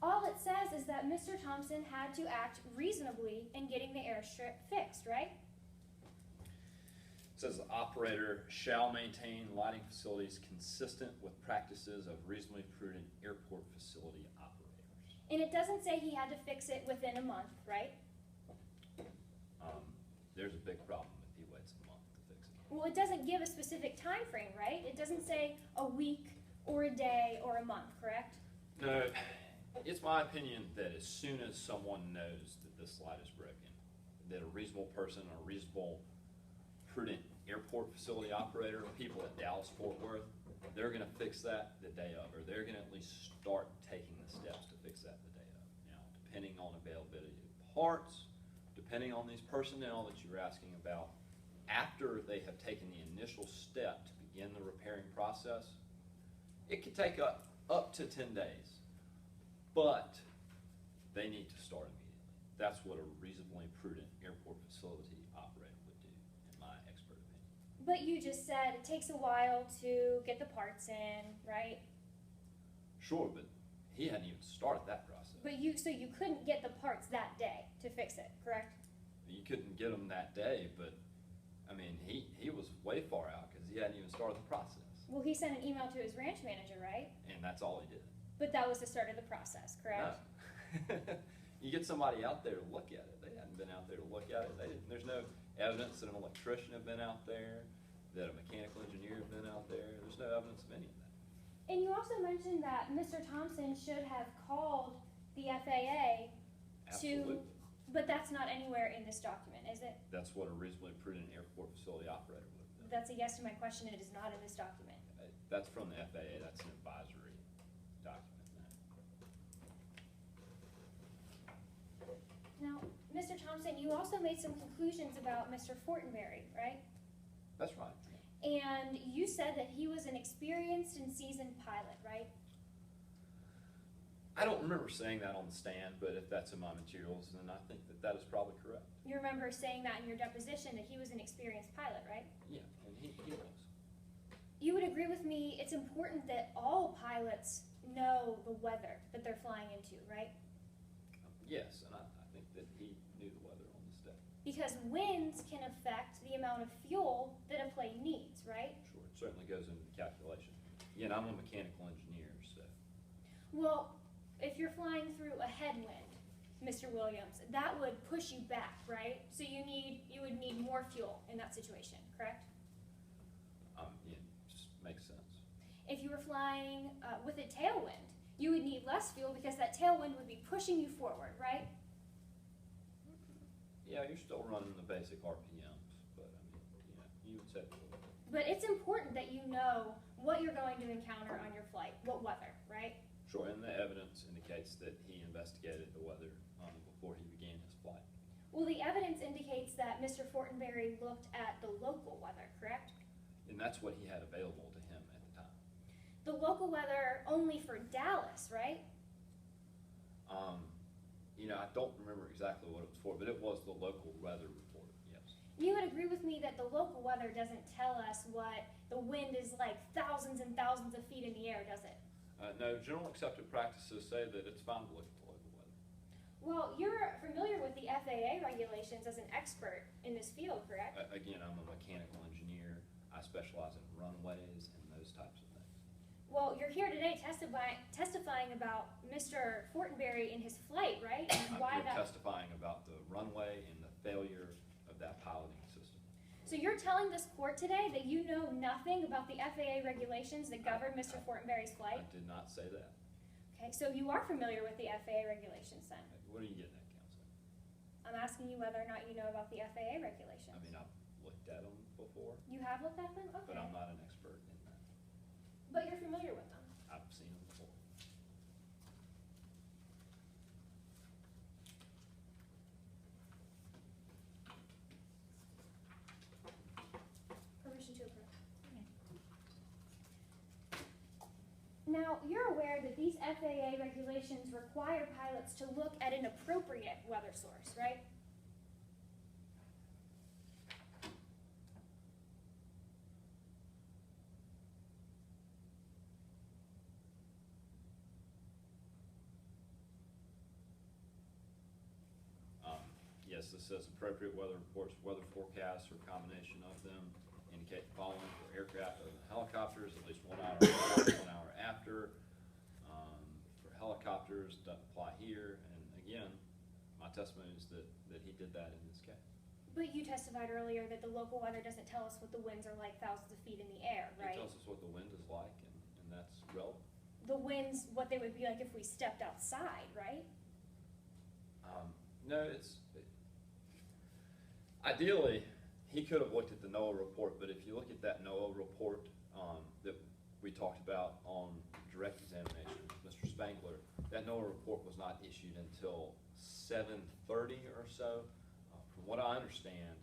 all it says is that Mr. Thompson had to act reasonably in getting the airstrip fixed, right? It says the operator shall maintain lighting facilities consistent with practices of reasonably prudent airport facility operators. And it doesn't say he had to fix it within a month, right? There's a big problem if he waits a month to fix it. Well, it doesn't give a specific time frame, right? It doesn't say a week or a day or a month, correct? No, it's my opinion that as soon as someone knows that this light is broken, that a reasonable person, a reasonable prudent airport facility operator, people at Dallas-Fort Worth, they're gonna fix that the day of, or they're gonna at least start taking the steps to fix that the day of. Now, depending on availability of parts, depending on these personnel that you were asking about, after they have taken the initial step to begin the repairing process, it could take up to 10 days, but they need to start immediately. That's what a reasonably prudent airport facility operator would do, in my expert opinion. But you just said it takes a while to get the parts in, right? Sure, but he hadn't even started that process. But so you couldn't get the parts that day to fix it, correct? You couldn't get them that day, but, I mean, he was way far out because he hadn't even started the process. Well, he sent an email to his ranch manager, right? And that's all he did. But that was the start of the process, correct? No. You get somebody out there to look at it. They hadn't been out there to look at it. There's no evidence that an electrician had been out there, that a mechanical engineer had been out there. There's no evidence of any of that. And you also mentioned that Mr. Thompson should have called the FAA Absolutely. but that's not anywhere in this document, is it? That's what a reasonably prudent airport facility operator would have done. That's a yes to my question, it is not in this document. That's from the FAA. That's an advisory document. Now, Mr. Thompson, you also made some conclusions about Mr. Fortenberry, right? That's right. And you said that he was an experienced and seasoned pilot, right? I don't remember saying that on the stand, but if that's in my materials, then I think that that is probably correct. You remember saying that in your deposition, that he was an experienced pilot, right? Yeah, and he was. You would it's important that all pilots know the weather that they're flying into, right? Yes, and I think that he knew the weather on this day. Because winds can affect the amount of fuel that a plane needs, right? Sure, it certainly goes into the calculation. Again, I'm a mechanical engineer, so. Well, if you're flying through a headwind, Mr. Williams, that would push you back, right? So you would need more fuel in that situation, correct? Yeah, just makes sense. If you were flying with a tailwind, you would need less fuel because that tailwind would be pushing you forward, right? Yeah, you're still running the basic RPMs, but I mean, you would say. But it's important that you know what you're going to encounter on your flight, what weather, right? Sure, and the evidence indicates that he investigated the weather before he began his flight. Well, the evidence indicates that Mr. Fortenberry looked at the local weather, correct? And that's what he had available to him at the time. The local weather only for Dallas, right? I don't remember exactly what it was for, but it was the local weather report, yes. You would agree with me that the local weather doesn't tell us what the wind is like thousands and thousands of feet in the air, does it? No, general accepted practices say that it's fine to look at the local weather. Well, you're familiar with the FAA regulations as an expert in this field, correct? Again, I'm a mechanical engineer. I specialize in runways and those types of things. Well, you're here today testifying about Mr. Fortenberry in his flight, right? And I'm here testifying about the runway and the failure of that piloting system. So you're telling this court today that you know nothing about the FAA regulations that govern Mr. Fortenberry's flight? I did not say that. Okay, so you are familiar with the FAA regulations then? What are you getting at, counsel? I'm asking you whether or not you know about the FAA regulations. I mean, I've looked at them before, You have looked at them? Okay. but I'm not an expert in that. But you're familiar with them? I've seen them before. Permission to approve. Now, you're aware that these FAA regulations require pilots to look at an appropriate weather source, right? Yes, this says appropriate weather reports, weather forecasts, or combination of them indicate the following for aircraft other than helicopters, at least 1 hour before, 1 hour after. For helicopters, doesn't apply here, and again, my testimony is that he did that in this case. But you testified earlier that the local weather doesn't tell us what the winds are like thousands of feet in the air, right? It tells us what the wind is like, and that's relevant. The winds, what they would be like if we stepped outside, right? No, ideally, he could have looked at the NOAA report, but if you look at that NOAA report that we talked about on direct examination with Mr. Spangler, that NOAA report was not issued until 7:30 or so. From what I understand,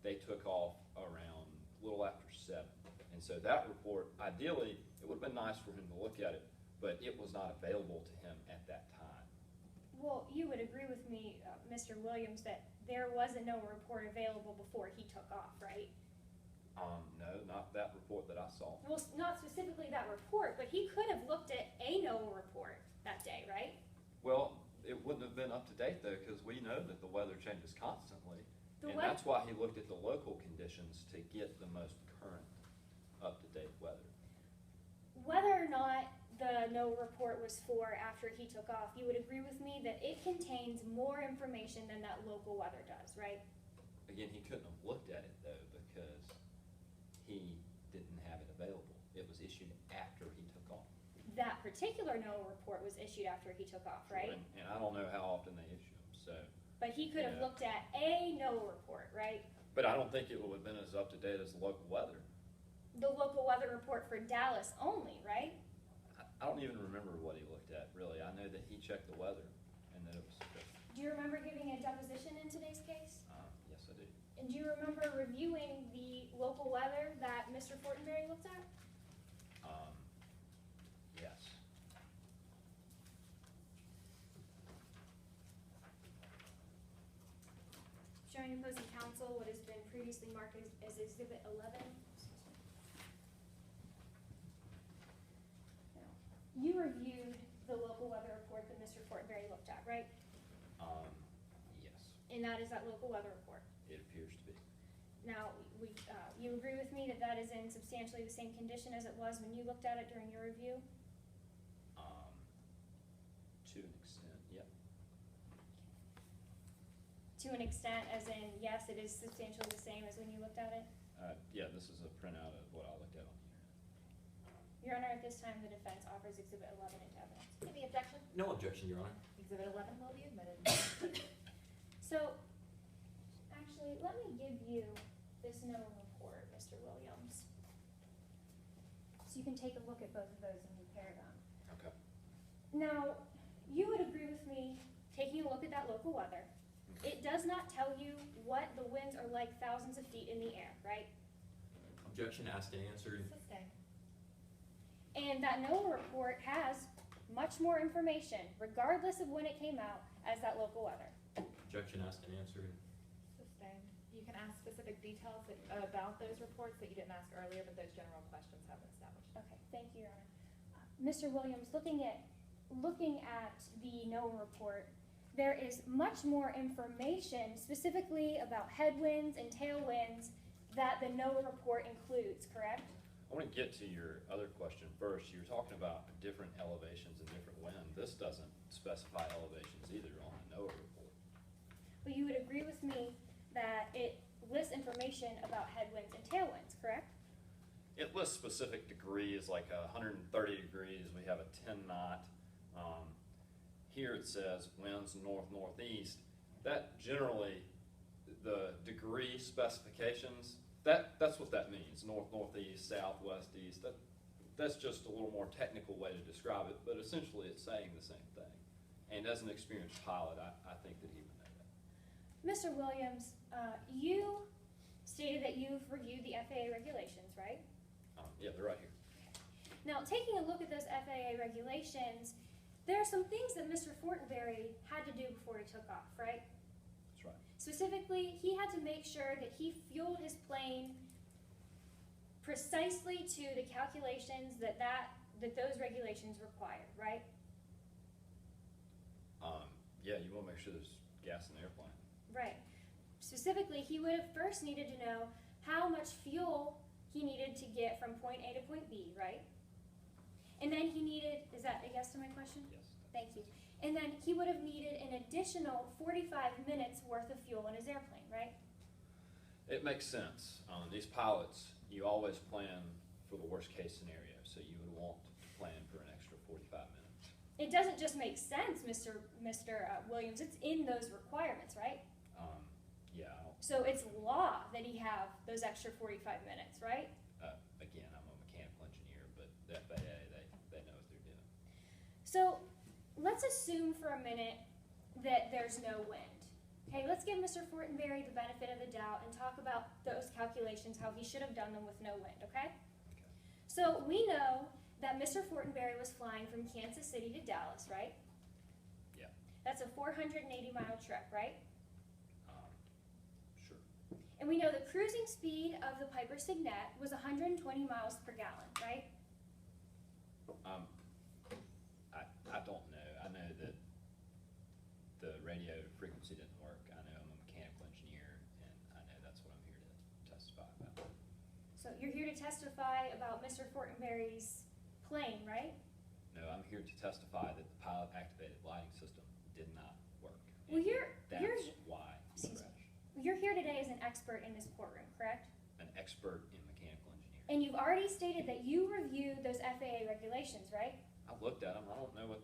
they took off around a little after 7. And so that report, ideally, it would have been nice for him to look at it, but it was not available to him at that time. Well, you would agree with me, Mr. Williams, that there was a NOAA report available before he took off, right? No, not that report that I saw. Well, not specifically that report, but he could have looked at a NOAA report that day, right? Well, it wouldn't have been up to date though, because we know that the weather changes constantly. The And that's why he looked at the local conditions to get the most current, up-to-date weather. Whether or not the NOAA report was for after he took off, you would agree with me that it contains more information than that local weather does, right? Again, he couldn't have looked at it though, because he didn't have it available. It was issued after he took off. That particular NOAA report was issued after he took off, right? And I don't know how often they issue them, so. But he could have Yeah. looked at a NOAA report, right? But I don't think it would have been as up-to-date as the local weather. The local weather report for Dallas only, right? I don't even remember what he looked at, really. I know that he checked the weather and that it was sufficient. Do you remember giving a deposition in today's case? Yes, I do. And do you remember reviewing the local weather that Mr. Fortenberry looked at? Yes. Showing opposing counsel what has been previously marked as Exhibit 11. you reviewed the local weather report that Mr. Fortenberry looked at, right? Yes, And that is that local weather report. it appears to be. Now, you agree with me that that is in substantially the same condition as it was when you looked at it during your review? To an extent, yep. To an extent, as in, yes, it is substantially the same as when you looked at it? Yeah, this is a printout of what I looked at on the internet. Your Honor, at this time, the defense offers Exhibit 11 into evidence. Any objection? No objection, Your Honor. Exhibit 11 will be admitted. So, actually, let me give you this NOAA report, Mr. Williams. So you can take a look at both of those and compare them. Okay. Now, you would agree with me, taking a look at that local weather, it does not tell you what the winds are like thousands of feet in the air, right? Objection asked and answered. Sustained. And that NOAA report has much more information, regardless of when it came out, as that local weather. Objection asked and answered. Sustained. You can ask specific details about those reports that you didn't ask earlier, but those general questions have been established. Okay, thank you, Your Honor. Mr. Williams, looking at the NOAA report, there is much more information specifically about headwinds and tailwinds that the NOAA report includes, correct? I want to get to your other question first. You were talking about different elevations and different wind. This doesn't specify elevations either on the NOAA report. But you would agree with me that it lists information about headwinds and tailwinds, correct? It lists specific degrees, like 130 degrees, we have a 10 knot. Here it says winds north-northeast. That generally, the degree specifications, that's what that means, north-northeast, south-west-east. That's just a little more technical way to describe it, but essentially it's saying the same thing. And as an experienced pilot, I think that he would know that. Mr. Williams, you stated that you've reviewed the FAA regulations, right? Yeah, they're right here. Now, taking a look at those FAA regulations, there are some things that Mr. Fortenberry had to do before he took off, right? That's right. Specifically, he had to make sure that he fueled his plane precisely to the calculations that those regulations required, right? Yeah, you want to make sure there's gas in the airplane. Right. Specifically, he would have first needed to know how much fuel he needed to get from point A to point B, right? And then he needed, is that a yes to my question? Yes. Thank you. And then he would have needed an additional 45 minutes worth of fuel in his airplane, right? It makes sense. These pilots, you always plan for the worst case scenario, so you would want to plan for an extra 45 minutes. It doesn't just make sense, Mr. Williams, it's in those requirements, right? Yeah, So it's law that he have those extra 45 minutes, right? again, I'm a mechanical engineer, but the FAA, they know what they're doing. So let's assume for a minute that there's no wind. Okay, let's give Mr. Fortenberry the benefit of the doubt and talk about those calculations, how he should have done them with no wind, okay? So we know that Mr. Fortenberry was flying from Kansas City to Dallas, right? Yeah. That's a 480-mile trip, right? Sure. And we know the cruising speed of the Piper Cygnet was 120 miles per gallon, right? I don't know. I know that the radio frequency didn't work. I know I'm a mechanical engineer, and I know that's what I'm here to testify about. So you're here to testify about Mr. Fortenberry's plane, right? No, I'm here to testify that the pilot-activated lighting system did not work. Well, And you're why he excuse me. crashed. You're here today as an expert in this courtroom, correct? An expert in mechanical engineering. And you've already stated that you reviewed those FAA regulations, right? I looked at them. I don't know what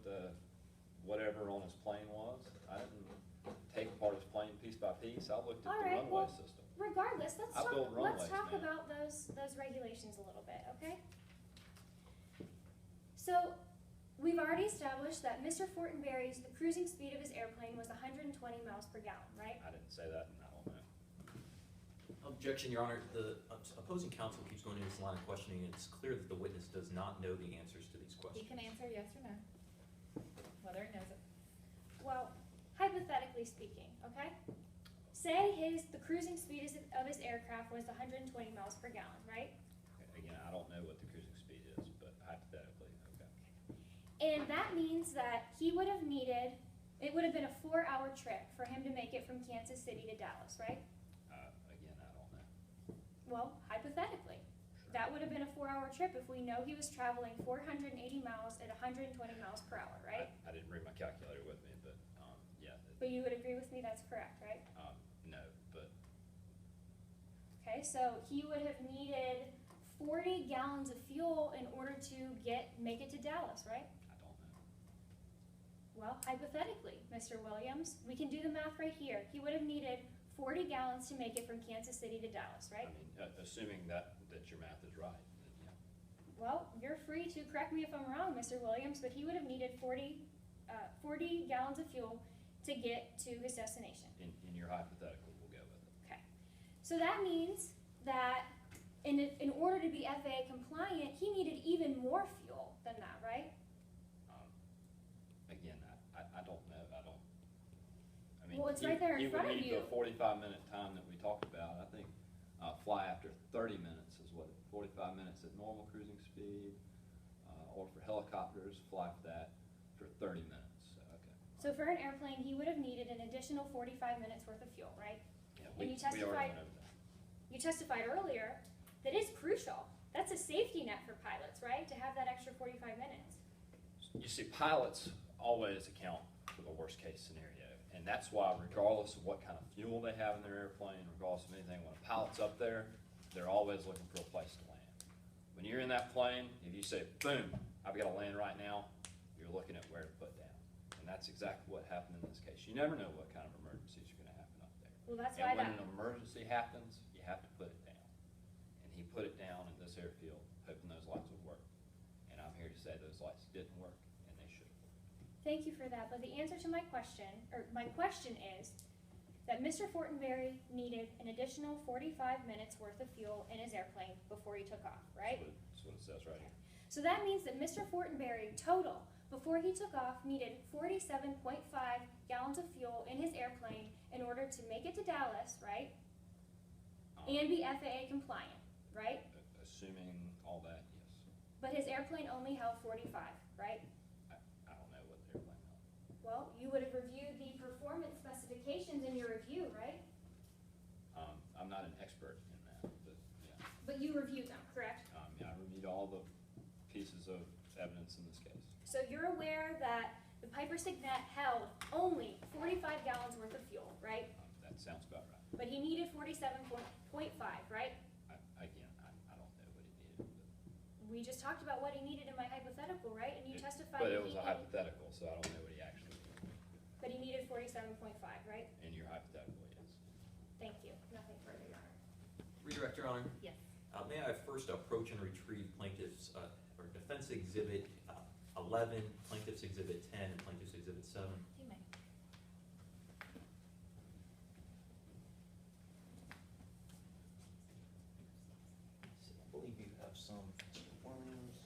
whatever on his plane was. I didn't take apart his plane piece by piece. I looked at All the right, runway well, system. Regardless, let's I build runways, talk man. about those regulations a little bit, okay? So we've already established that Mr. Fortenberry's the cruising speed of his airplane was 120 miles per gallon, right? I didn't say that, and I don't know. Objection, Your Honor. The opposing counsel keeps going into this line of questioning, and it's clear that the witness does not know the answers to these He questions. can answer yes or no, whether he knows it. Well, hypothetically speaking, okay? Say the cruising speed of his aircraft was 120 miles per gallon, right? Again, I don't know what the cruising speed is, but hypothetically, okay. And that means that he would have needed, it would have been a 4-hour trip for him to make it from Kansas City to Dallas, right? Again, I don't know. Well, hypothetically, that would have been a 4-hour trip if we know he was traveling 480 miles at 120 miles per hour, right? I didn't bring my calculator with me, but, yeah. But you would agree with me that's correct, right? No, but Okay, so he would have needed 40 gallons of fuel in order to make it to Dallas, right? I don't know. Well, hypothetically, Mr. Williams, we can do the math right here. He would have needed 40 gallons to make it from Kansas City to Dallas, right? I mean, assuming that your math is right, then yeah. Well, you're free to correct me if I'm wrong, Mr. Williams, but he would have needed 40 gallons of fuel to get to his destination. In your hypothetical, we'll go with it. Okay. So that means that in order to be FAA compliant, he needed even more fuel than that, right? Again, I don't know, I mean. Well, it's right there in front of You you. would need the 45-minute time that we talked about. I think, fly after 30 minutes is what, 45 minutes at normal cruising speed, or for helicopters, fly for that for 30 minutes, so, okay. So for an airplane, he would have needed an additional 45 minutes worth of fuel, right? Yeah, And you we already testified- went over that. You testified earlier that is crucial. That's a safety net for pilots, right? To have that extra 45 minutes. You see, pilots always account for the worst case scenario, and that's why regardless of what kind of fuel they have in their airplane, regardless of anything, when a pilot's up there, they're always looking for a place to land. When you're in that plane, if you say, boom, I've got to land right now, you're looking at where to put down. And that's exactly what happened in this case. You never know what kind of emergencies are going to happen up there. Well, that's why And when that. an emergency happens, you have to put it down. And he put it down in this airfield, hoping those lights would work. And I'm here to say those lights didn't work, and they should have. Thank you for that. But the answer to my question is that Mr. Fortenberry needed an additional 45 minutes worth of fuel in his airplane before he took off, right? That's what it says right here. So that means that Mr. Fortenberry total, before he took off, needed 47.5 gallons of fuel in his airplane in order to make it to Dallas, right? And be FAA compliant, right? Assuming all that, yes. But his airplane only held 45, right? I don't know what the airplane held. Well, you would have reviewed the performance specifications in your review, right? I'm not an expert in that, but yeah. But you reviewed them, correct? Yeah, I reviewed all the pieces of evidence in this case. So you're aware that the Piper Signet held only 45 gallons worth of fuel, right? That sounds about right. But he needed 47.5, right? Again, I don't know what he needed, but. We just talked about what he needed in my hypothetical, right? And you testified But that it was he a needed, hypothetical, so I don't know what he actually needed. but he needed 47.5, right? In your hypothetical, yes. Thank you. Nothing further, Your Honor. Redirect, Your Honor. Yes. May I first approach and retrieve plaintiffs, or defense exhibit 11, plaintiffs exhibit 10, and plaintiffs exhibit 7? You may. I believe you have some, Mr. Williams.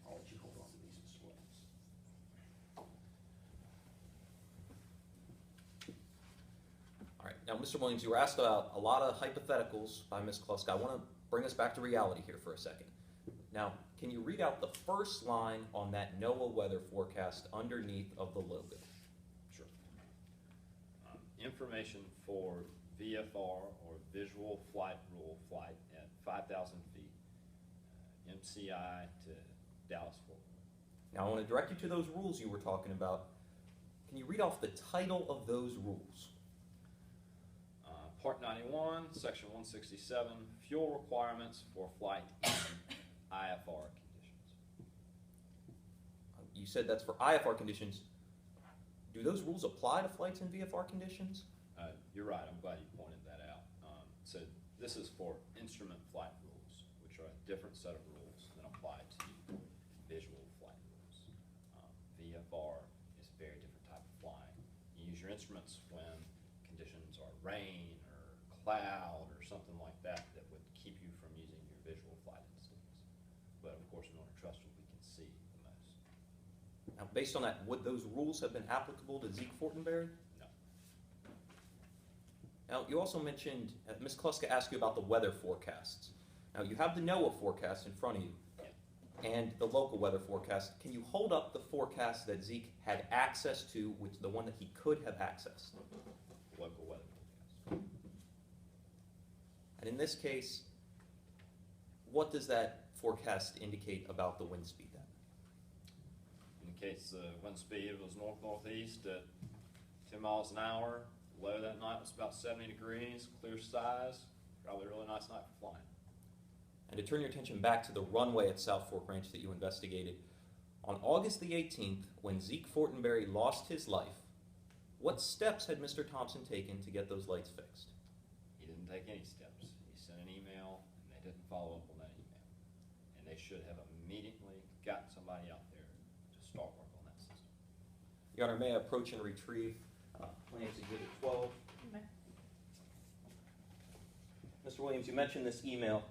I'll let you hold on to these, Mr. Williams. All right, now, Mr. Williams, you were asked about a lot of hypotheticals by Ms. Kluska. I want to bring us back to reality here for a second. Now, can you read out the first line on that NOAA weather forecast underneath of the logo? Sure. Information for VFR or Visual Flight Rule flight at 5,000 feet, MCI to Dallas Fort Worth. Now, I want to direct you to those rules you were talking about. Can you read off the title of those rules? Part 91, Section 167, fuel requirements for flight in IFR conditions. You said that's for IFR conditions. Do those rules apply to flights in VFR conditions? You're right, I'm glad you pointed that out. So this is for instrument flight rules, which are a different set of rules than apply to visual flight rules. VFR is a very different type of flying. You use your instruments when conditions are rain or cloud or something like that that would keep you from using your visual flight instruments. But of course, in order to trust what we can see the most. Now, based on that, would those rules have been applicable to Zeke Fortenberry? No. Now, you also mentioned, Ms. Kluska asked you about the weather forecasts. Now, you have the NOAA forecast in front of you and the local weather forecast. Can you hold up the forecast that Zeke had access to, which the one that he could have accessed? Local weather forecast. And in this case, what does that forecast indicate about the wind speed then? Indicates the wind speed was north-northeast at 10 miles an hour. Low that night was about 70 degrees, clear skies. Probably a really nice night for flying. And to turn your attention back to the runway at South Fork Ranch that you investigated, on August the 18th, when Zeke Fortenberry lost his life, what steps had Mr. Thompson taken to get those lights fixed? He didn't take any steps. He sent an email, and they didn't follow up on that email. And they should have immediately gotten somebody out there to start work on that system. Your Honor, may I approach and retrieve Plaintiffs Exhibit 12? Mr. Williams, you mentioned this email.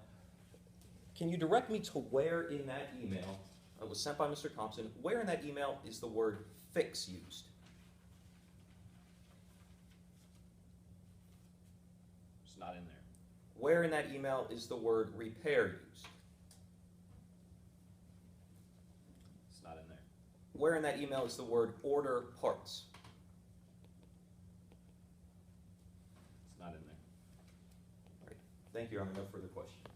Can you direct me to where in that email, it was sent by Mr. Thompson, where in that email is the word fix used? It's not in there. Where in that email is the word repair used? It's not in there. Where in that email is the word order parts? It's not in there. Thank you, Your Honor. No further questions.